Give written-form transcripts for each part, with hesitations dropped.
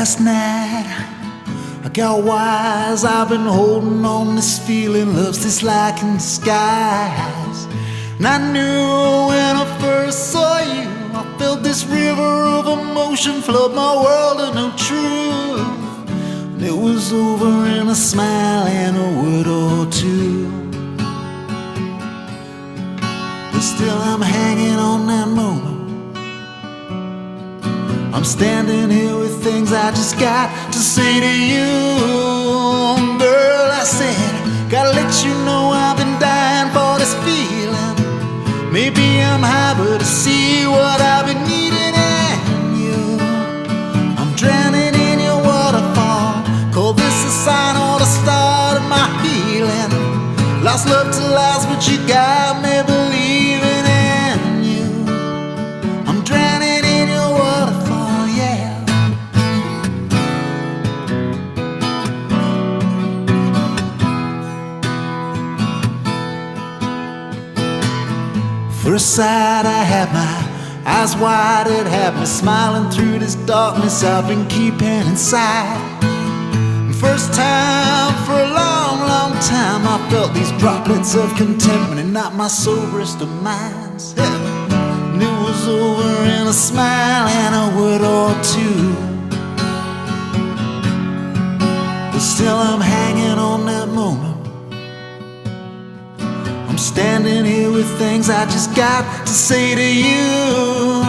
last night I got wise. I've been holding on this feeling, love's this like in disguise. And I knew when I first saw you, I felt this river of emotion flood my world of no truth. And it was over in a smile and a word or two. But still I'm hanging on that moment. I'm standing here with things I just got to say to you. Girl, I said, gotta let you know I've been dying for this feeling. Maybe I'm high, but I see what I've been needing in you. I'm drowning in your waterfall. Call this a sign or the start of my healing. Lost love to last, but you got me believing in you. I'm drowning in your waterfall, yeah. First sight I had my eyes wide, it had me smiling through this darkness I've been keeping inside. First time for a long, long time I felt these droplets of contentment and not my soberest of minds. And it was over in a smile and a word or two. But still I'm hanging on that moment. I'm standing here with things I just got to say to you.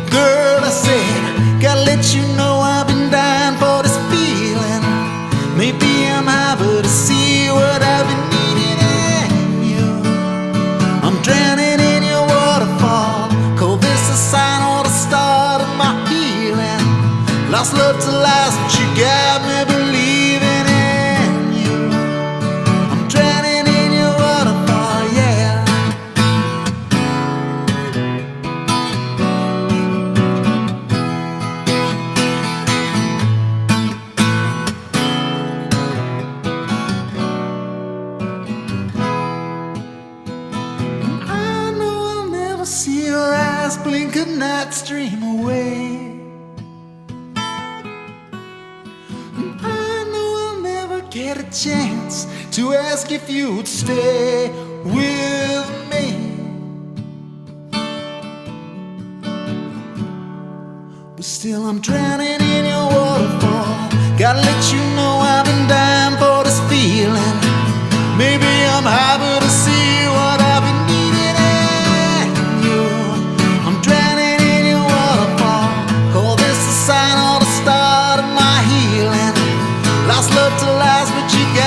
Girl, I said, gotta let you know I've been dying for this feeling. Maybe I'm high, but I see what I've been needing in you. I'm drowning in your waterfall. Call this a sign or the start of my healing. Lost love to last, but you got me believing in you. I'm drowning in your waterfall, yeah. I know I'll never see your eyes blink at night, stream away. Get a chance to ask if you would stay with me. But still I'm drowning in your waterfall. Gotta let you know I've been dying for this feeling. Maybe I'm high, but I see what I've been needing in you. I'm drowning in your waterfall. Call this a sign or the start of my healing. Lost love to last, but you got